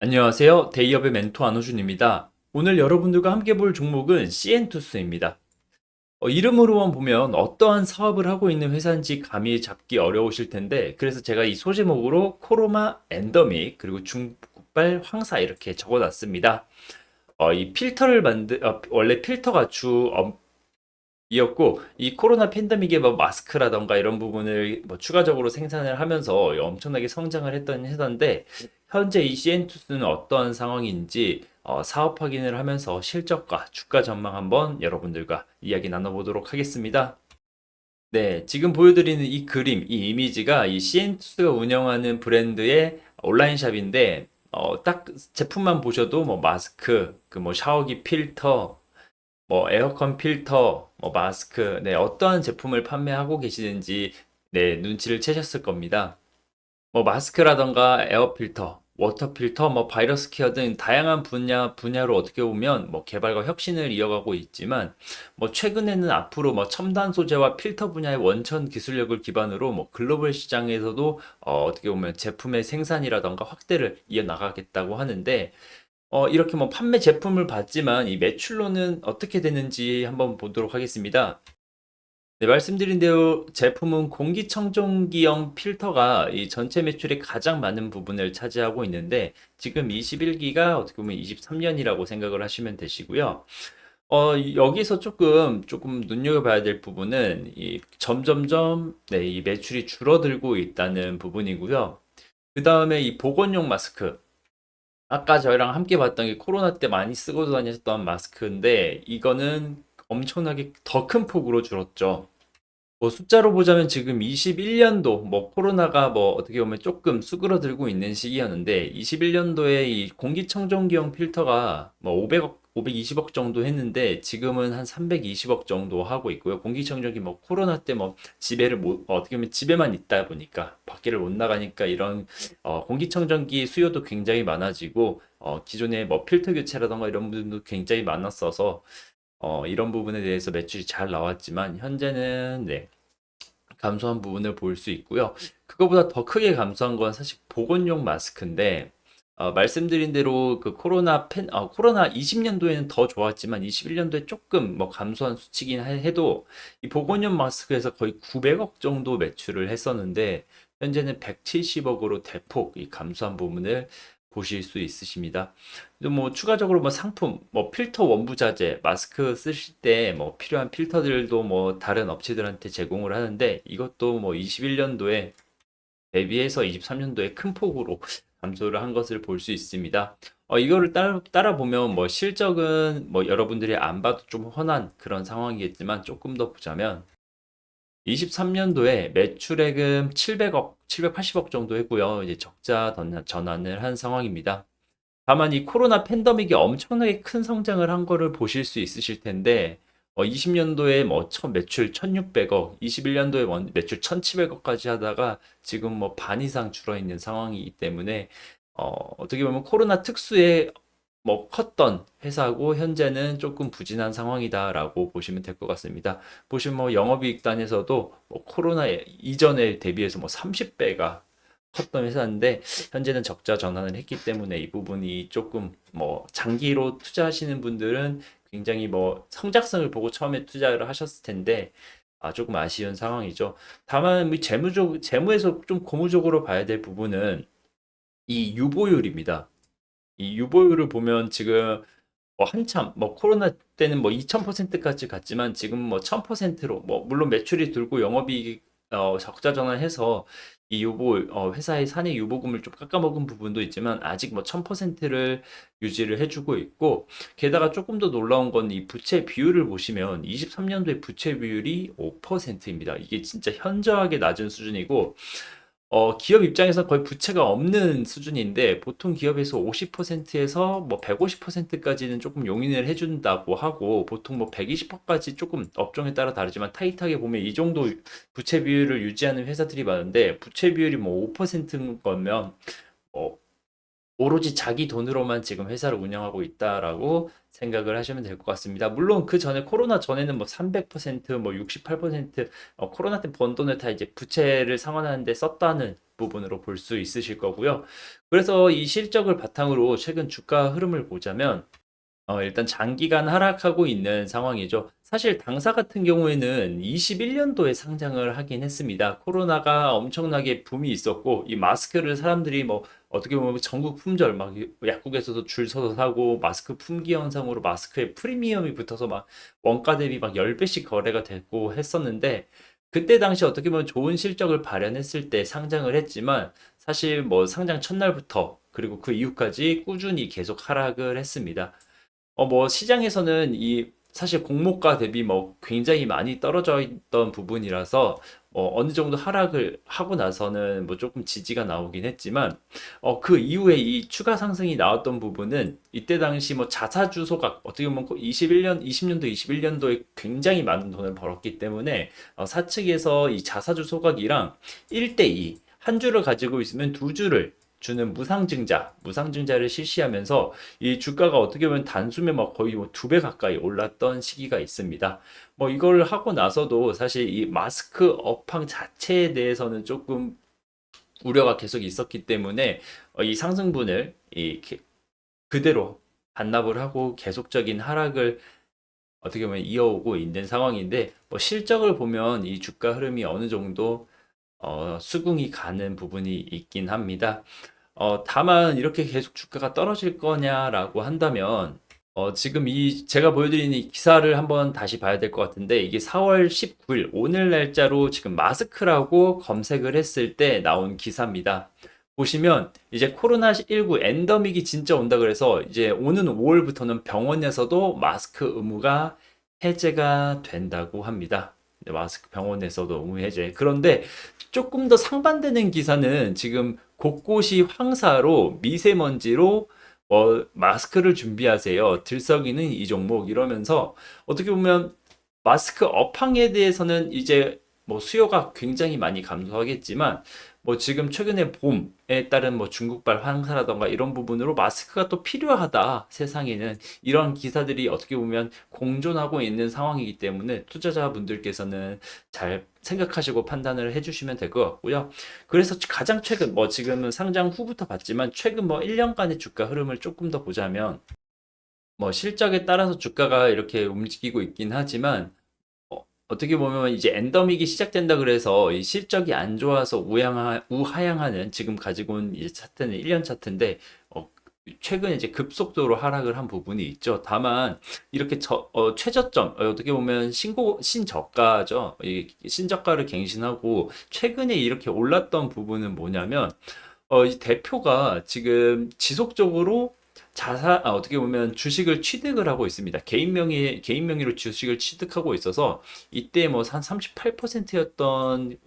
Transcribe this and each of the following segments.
안녕하세요. 데이업의 멘토 안호준입니다. 오늘 여러분들과 함께 볼 종목은 CN투스입니다. 이름으로만 보면 어떠한 사업을 하고 있는 회사인지 감이 잡기 어려우실 텐데, 그래서 제가 이 소제목으로 코로나 엔더믹 그리고 중국발 황사 이렇게 적어놨습니다. 이 필터를 원래 필터가 주 이었고, 이 코로나 팬데믹에 뭐 마스크라던가 이런 부분을 뭐 추가적으로 생산을 하면서 엄청나게 성장을 했던 회사인데, 현재 이 CN투스는 어떠한 상황인지 사업 확인을 하면서 실적과 주가 전망 한번 여러분들과 이야기 나눠보도록 하겠습니다. 네, 지금 보여드리는 이 그림, 이 이미지가 이 CN투스가 운영하는 브랜드의 온라인 샵인데, 딱 제품만 보셔도 뭐 마스크, 그 뭐 샤워기 필터, 뭐 에어컨 필터, 뭐 마스크, 네, 어떠한 제품을 판매하고 계시는지 네, 눈치를 채셨을 겁니다. 뭐 마스크라던가 에어 필터, 워터 필터, 뭐 바이러스 케어 등 다양한 분야로 어떻게 보면 뭐 개발과 혁신을 이어가고 있지만 뭐 최근에는 앞으로 뭐 첨단 소재와 필터 분야의 원천 기술력을 기반으로 뭐 글로벌 시장에서도 어떻게 보면 제품의 생산이라던가 확대를 이어나가겠다고 하는데 이렇게 뭐 판매 제품을 봤지만 이 매출로는 어떻게 되는지 한번 보도록 하겠습니다. 네, 말씀드린 대로 제품은 공기청정기형 필터가 이 전체 매출의 가장 많은 부분을 차지하고 있는데 지금 21기가 어떻게 보면 23년이라고 생각을 하시면 되시고요. 여기서 조금 눈여겨봐야 될 부분은 이 점점점 네, 이 매출이 줄어들고 있다는 부분이고요. 그 다음에 이 보건용 마스크. 아까 저희랑 함께 봤던 게 코로나 때 많이 쓰고 다녔던 마스크인데 이거는 엄청나게 더 큰 폭으로 줄었죠. 뭐 숫자로 보자면 지금 21년도 뭐 코로나가 뭐 어떻게 보면 조금 수그러들고 있는 시기였는데 21년도에 이 공기청정기형 필터가 뭐 500억, 520억 정도 했는데 지금은 한 320억 정도 하고 있고요. 공기청정기 뭐 코로나 때 뭐 집에를 못 어떻게 보면 집에만 있다 보니까 밖에를 못 나가니까 이런 공기청정기 수요도 굉장히 많아지고 기존에 뭐 필터 교체라던가 이런 부분도 굉장히 많았어서 이런 부분에 대해서 매출이 잘 나왔지만 현재는 네, 감소한 부분을 볼 수 있고요. 그거보다 더 크게 감소한 건 사실 보건용 마스크인데 말씀드린 대로 그 코로나 20년도에는 더 좋았지만 21년도에 조금 뭐 감소한 수치긴 해도 이 보건용 마스크에서 거의 900억 정도 매출을 했었는데 현재는 170억으로 대폭 이 감소한 부분을 보실 수 있으십니다. 또 뭐 추가적으로 뭐 상품, 뭐 필터 원부자재, 마스크 쓰실 때 뭐 필요한 필터들도 뭐 다른 업체들한테 제공을 하는데 이것도 뭐 21년도에 대비해서 23년도에 큰 폭으로 감소를 한 것을 볼 수 있습니다. 이거를 따라 보면 뭐 실적은 뭐 여러분들이 안 봐도 좀 훤한 그런 상황이겠지만 조금 더 보자면 23년도에 매출액은 700억, 780억 정도 했고요. 이제 전환을 한 상황입니다. 다만 이 코로나 팬데믹이 엄청나게 큰 성장을 한 거를 보실 수 있으실 텐데 20년도에 뭐 매출 1600억, 21년도에 매출 1700억까지 하다가 지금 뭐 반 이상 줄어 있는 상황이기 때문에 어떻게 보면 코로나 특수의 뭐 컸던 회사고 현재는 조금 부진한 상황이다라고 보시면 될 것 같습니다. 보시면 뭐 영업이익 단에서도 뭐 코로나 이전에 대비해서 뭐 30배가 컸던 회사인데 현재는 적자 전환을 했기 때문에 이 부분이 조금 뭐 장기로 투자하시는 분들은 굉장히 뭐 성장성을 보고 처음에 투자를 하셨을 텐데 조금 아쉬운 상황이죠. 다만 이 재무에서 좀 고무적으로 봐야 될 부분은 이 유보율입니다. 이 유보율을 보면 지금 뭐 한참 뭐 코로나 때는 뭐 2000%까지 갔지만 지금 뭐 1000%로 뭐 물론 매출이 들고 영업이익 적자 전환해서 이 회사의 사내 유보금을 좀 깎아먹은 부분도 있지만 아직 뭐 1000%를 유지를 해주고 있고 게다가 조금 더 놀라운 건 이 부채 비율을 보시면 23년도에 부채 비율이 5%입니다. 이게 진짜 현저하게 낮은 수준이고 기업 입장에서 거의 부채가 없는 수준인데 보통 기업에서 50%에서 뭐 150%까지는 조금 용인을 해준다고 하고 보통 뭐 120%까지 조금 업종에 따라 다르지만 타이트하게 보면 이 정도 부채 비율을 유지하는 회사들이 많은데 부채 비율이 뭐 5%인 거면 오로지 자기 돈으로만 지금 회사를 운영하고 있다라고 생각을 하시면 될 것 같습니다. 물론 그 전에 코로나 전에는 뭐 300%, 뭐 68% 코로나 때 번 돈을 다 이제 부채를 상환하는 데 썼다는 부분으로 볼 수 있으실 거고요. 그래서 이 실적을 바탕으로 최근 주가 흐름을 보자면 일단 장기간 하락하고 있는 상황이죠. 사실 당사 같은 경우에는 21년도에 상장을 하긴 했습니다. 코로나가 엄청나게 붐이 있었고, 이 마스크를 사람들이 뭐 어떻게 보면 전국 품절 막 약국에서도 줄 서서 사고, 마스크 품귀 현상으로 마스크에 프리미엄이 붙어서 막 원가 대비 막 10배씩 거래가 됐고 했었는데, 그때 당시 어떻게 보면 좋은 실적을 발현했을 때 상장을 했지만, 사실 뭐 상장 첫날부터 그리고 그 이후까지 꾸준히 계속 하락을 했습니다. 뭐 시장에서는 이 사실 공모가 대비 뭐 굉장히 많이 떨어져 있던 부분이라서 어느 정도 하락을 하고 나서는 뭐 조금 지지가 나오긴 했지만 그 이후에 이 추가 상승이 나왔던 부분은 이때 당시 뭐 자사주 소각 어떻게 보면 21년, 20년도, 21년도에 굉장히 많은 돈을 벌었기 때문에 사측에서 이 자사주 소각이랑 1대2 한 주를 가지고 있으면 두 주를 주는 무상증자를 실시하면서 이 주가가 어떻게 보면 단숨에 막 거의 뭐 2배 가까이 올랐던 시기가 있습니다. 뭐 이걸 하고 나서도 사실 이 마스크 업황 자체에 대해서는 조금 우려가 계속 있었기 때문에 이 상승분을 그대로 반납을 하고 계속적인 하락을 어떻게 보면 이어오고 있는 상황인데 뭐 실적을 보면 이 주가 흐름이 어느 정도 수긍이 가는 부분이 있긴 합니다. 다만 이렇게 계속 주가가 떨어질 거냐라고 한다면 지금 이 제가 보여드리는 이 기사를 한번 다시 봐야 될 것 같은데 이게 4월 19일 오늘 날짜로 지금 마스크라고 검색을 했을 때 나온 기사입니다. 보시면 이제 코로나19 엔더믹이 진짜 온다 그래서 이제 오는 5월부터는 병원에서도 마스크 의무가 해제가 된다고 합니다. 네, 마스크 병원에서도 의무 해제. 그런데 조금 더 상반되는 기사는 지금 곳곳이 황사로 미세먼지로 마스크를 준비하세요. 들썩이는 이 종목 이러면서 어떻게 보면 마스크 업황에 대해서는 이제 뭐 수요가 굉장히 많이 감소하겠지만 뭐 지금 최근에 봄에 따른 뭐 중국발 황사라던가 이런 부분으로 마스크가 또 필요하다 세상에는 이런 기사들이 어떻게 보면 공존하고 있는 상황이기 때문에 투자자분들께서는 잘 생각하시고 판단을 해주시면 될 것 같고요. 그래서 가장 최근 뭐 지금은 상장 후부터 봤지만 최근 뭐 1년간의 주가 흐름을 조금 더 보자면 뭐 실적에 따라서 주가가 이렇게 움직이고 있긴 하지만 어떻게 보면 이제 엔더믹이 시작된다 그래서 이 실적이 안 좋아서 우하향하는 지금 가지고 온 이 차트는 1년 차트인데 최근 이제 급속도로 하락을 한 부분이 있죠. 다만 이렇게 최저점 어떻게 보면 신저가죠. 이 신저가를 갱신하고 최근에 이렇게 올랐던 부분은 뭐냐면 이 대표가 지금 지속적으로 어떻게 보면 주식을 취득을 하고 있습니다. 개인 명의로 주식을 취득하고 있어서 이때 뭐 한 38%였던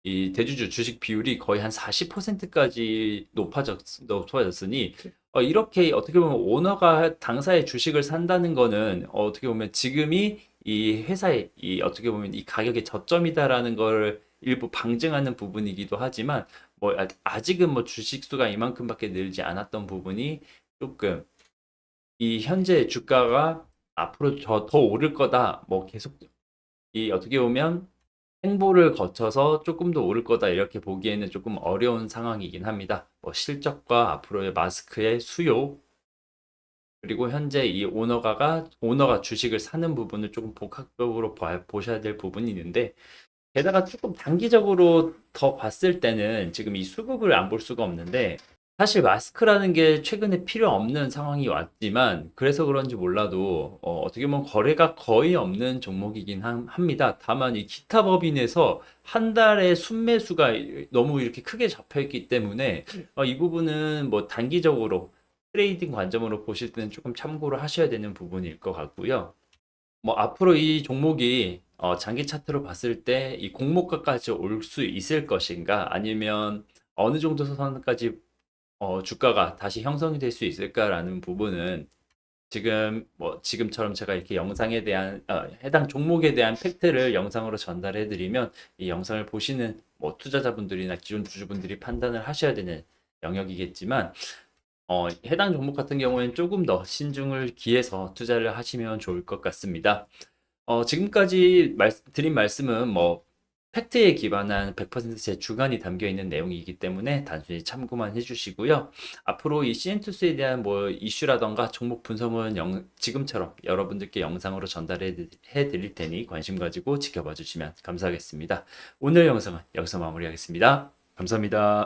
이 대주주 주식 비율이 거의 한 40%까지 높아졌으니 이렇게 어떻게 보면 오너가 당사의 주식을 산다는 거는 어떻게 보면 지금이 이 회사의 이 어떻게 보면 이 가격의 저점이다라는 걸 일부 방증하는 부분이기도 하지만 뭐 아직은 뭐 주식 수가 이만큼밖에 늘지 않았던 부분이 조금 이 현재 주가가 앞으로 더 오를 거다 뭐 계속 이 어떻게 보면 행보를 거쳐서 조금 더 오를 거다 이렇게 보기에는 조금 어려운 상황이긴 합니다. 뭐 실적과 앞으로의 마스크의 수요 그리고 현재 이 오너가 주식을 사는 부분을 조금 복합적으로 보셔야 될 부분이 있는데 게다가 조금 단기적으로 더 봤을 때는 지금 이 수급을 안 볼 수가 없는데 사실 마스크라는 게 최근에 필요 없는 상황이 왔지만 그래서 그런지 몰라도 떻게 보면 거래가 거의 없는 종목이긴 합니다. 다만 이 기타 법인에서 한 달에 순매수가 너무 이렇게 크게 잡혀 있기 때문에 이 부분은 뭐 단기적으로 트레이딩 관점으로 보실 때는 조금 참고를 하셔야 되는 부분일 것 같고요. 뭐 앞으로 이 종목이 장기 차트로 봤을 때 이 공모가까지 올 수 있을 것인가 아니면 어느 정도 선까지 주가가 다시 형성이 될 수 있을까라는 부분은 지금 뭐 지금처럼 제가 이렇게 영상에 대한 해당 종목에 대한 팩트를 영상으로 전달해 드리면 이 영상을 보시는 뭐 투자자분들이나 기존 주주분들이 판단을 하셔야 되는 영역이겠지만 해당 종목 같은 경우에는 조금 더 신중을 기해서 투자를 하시면 좋을 것 같습니다. 지금까지 드린 말씀은 뭐 팩트에 기반한 100%제 주관이 담겨 있는 내용이기 때문에 단순히 참고만 해주시고요. 앞으로 이 CN투스에 대한 뭐 이슈라던가 종목 분석은 지금처럼 여러분들께 영상으로 전달해 드릴 테니 관심 가지고 지켜봐 주시면 감사하겠습니다. 오늘 영상은 여기서 마무리하겠습니다. 감사합니다.